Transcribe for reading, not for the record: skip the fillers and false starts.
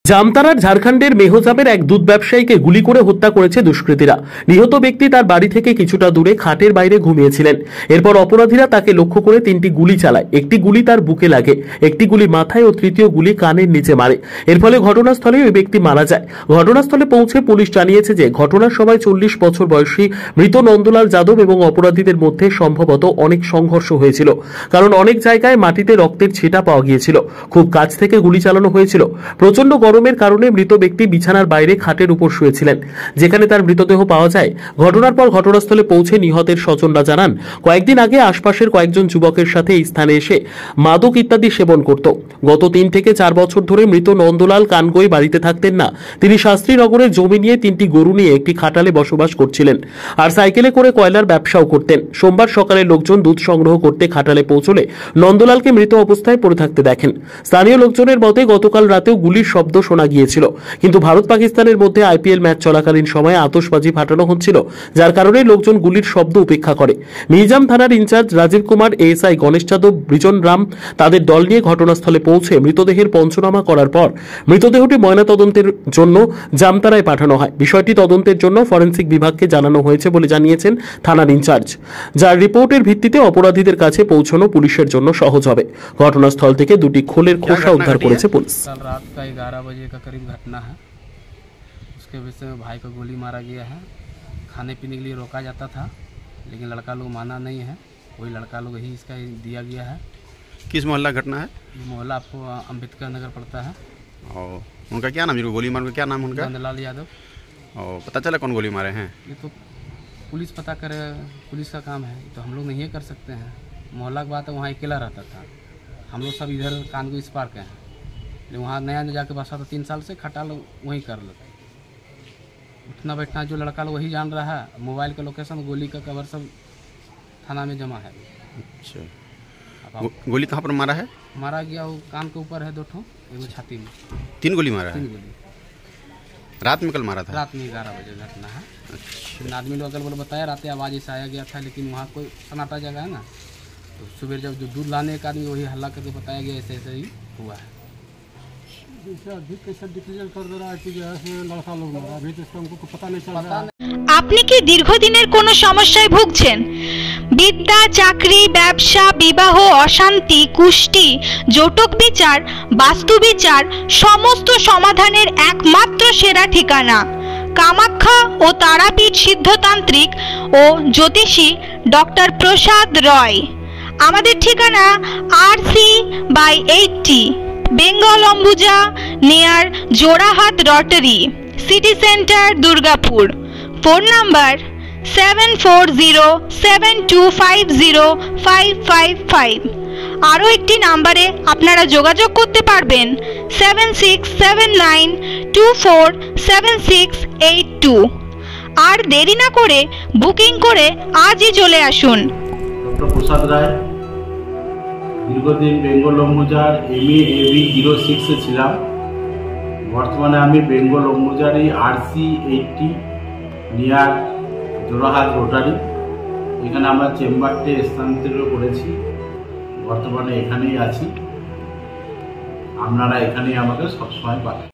জামতারার ঝাড়খণ্ডের মেহজাবের এক দুধ ব্যবসায়ীকে গুলি করে হত্যা করেছে দুষ্কৃতীরা। নিহত ব্যক্তি তার বাড়ি থেকে কিছুটা দূরে খাটের বাইরে ঘুমিয়েছিলেন। এরপর অপরাধীরা তাকে লক্ষ্য করে তিনটি গুলি চালায়। একটি গুলি তার বুকে লাগে, একটি গুলি মাথায় ও তৃতীয় গুলি কানের নিচে মারে। এর ফলে ঘটনাস্থলে ওই ব্যক্তি মারা যায়। ঘটনাস্থলে পৌঁছে পুলিশ জানিয়েছে যে ঘটনার সময় 40 বছর বয়সী মৃত নন্দলাল যাদব এবং অপরাধীদের মধ্যে সম্ভবত অনেক সংঘর্ষ হয়েছিল, কারণ অনেক জায়গায় মাটিতে রক্তের ছিটা পাওয়া গিয়েছিল। খুব কাছ থেকে গুলি চালানো হয়েছিল। প্রচন্ড গরমের কারণে মৃত ব্যক্তি বিছানার বাইরে খাটের উপর শুয়েছিলেন, যেখানে তার মৃতদেহ পাওয়া যায়। ঘটনার পর ঘটনাস্থলে পৌঁছে নিহতের স্বজনরা জানান, কয়েকদিন আগে আশপাশের কয়েকজন যুবকের সাথে এই স্থানে এসে মাদক ইত্যাদি সেবন করত। গত 3 থেকে 4 বছর ধরে মৃত নন্দলাল কানগই বাড়িতে থাকতেন না। তিনি শাস্ত্রীনগরের জমি নিয়ে 3টি গরু নিয়ে একটি খাটালে বসবাস করছিলেন আর সাইকেলে করে কয়লার ব্যবসাও করতেন। সোমবার সকালে লোকজন দুধ সংগ্রহ করতে খাটালে পৌঁছলে নন্দলালকে মৃত অবস্থায় পড়ে থাকতে দেখেন। স্থানীয় লোকজনের মতে গতকাল রাতেও গুলির শব্দ শোনা গিয়েছিল, কিন্তু ভারত পাকিস্তানের মধ্যে আইপিএল ম্যাচ চলাকালীন সময়ে আতশবাজি ফাটানো হচ্ছিল, যার কারণে লোকজন গুলির শব্দ উপেক্ষা করে। মিহিজাম থানার ইনচার্জ রাজীব কুমার, এএসআই গণেশ যাদব, বিজন রাম তাদের দল নিয়ে ঘটনাস্থলে পৌঁছে মৃতদেহের পঞ্চনামা করার পর মৃতদেহটি ময়নাতদন্তের জন্য জামতারায় পাঠানো হয়। বিষয়টি তদন্তের জন্য ফরেনসিক বিভাগকে জানানো হয়েছে বলে জানিয়েছেন থানার ইনচার্জ, যার রিপোর্টের ভিত্তিতে অপরাধীদের কাছে পৌঁছানো পুলিশের জন্য সহজ হবে। ঘটনাস্থল থেকে 2টি খোলের খোসা उद्धार করেছে पुलिस। कल रात का 11 बजे का करीब घटना है। उसके विषय में भाई को गोली मारा गया है। खाने पीने के लिए रोका जाता था, लेकिन लड़का लोग माना नहीं है। वही लड़का लोग ही इसका दिया गया है। किस मोहल्ला घटना है? ये मोहल्ला आपको अम्बेडकर नगर पड़ता है। और उनका क्या नाम, जो गोली मार क्या नाम उनका? नंदलाल यादव। और पता चला कौन गोली मारे हैं? ये तो पुलिस पता करे, पुलिस का काम है, तो हम लोग नहीं कर सकते हैं। मोहल्ला की बात है, वहाँ अकेला रहता था। हम लोग सब इधर कानगो इस पार के हैं, लेकिन वहाँ नया जाके बसा था 3 साल से। खटा लोग वहीं कर लेते, उठना बैठना जो लड़का लोग वही जान रहा है। मोबाइल का लोकेशन, गोली का कवर सब थाना में जमा है। अच्छा, गोली कहाँ पर मारा है? मारा गया वो कान के ऊपर है 2 ठो, एगो छाती में। 3 गोली मारा है? 3 गोली रात में कल मारा था? रात में 11 बजे घटना है। लेकिन आदमी लोग अगल बगल बताया, रात आवाज़ ऐसा आया गया था, लेकिन वहाँ कोई सन्नाटा जगह है ना, तो सुबह जब जो दूध लाने एक आदमी वही हल्ला करके बताया गया ऐसे ऐसे ही हुआ है। আপনি কি দীর্ঘদিনের কোনো সমস্যায় ভুগছেন? বিদ্যা, চাকরি, ব্যবসা, বিবাহ, অশান্তি, কুষ্টি, জটক বিচার, বাস্তু বিচার, সমস্ত সমাধানের একমাত্র সেরা ঠিকানা কামাখ্যা ও তারাপীঠ সিদ্ধতান্ত্রিক ও জ্যোতিষী ডক্টর প্রসাদ রয়। আমাদের ঠিকানা RC/80 Bengal Ambuja near Jorhat Rotary, city centre, Durgapur. Phone number 7407250555। আরও একটি নাম্বারে আপনারা যোগাযোগ করতে পারবেন 7679247682। আর দেরি না করে বুকিং করে আজই চলে আসুন। ডক্টর প্রসাদ রায়, দীর্ঘদিন বেঙ্গল অম্বুজার MAAB 06 ছিলাম। বর্তমানে আমি বেঙ্গল অম্বুজারই RC80 নিয়ার জোড়াহাট রোটারি, এখানে আমরা চেম্বারটি স্থানান্তরিত করেছি। বর্তমানে এখানেই আছি, আপনারা এখানেই আমাকে সবসময় পাবেন।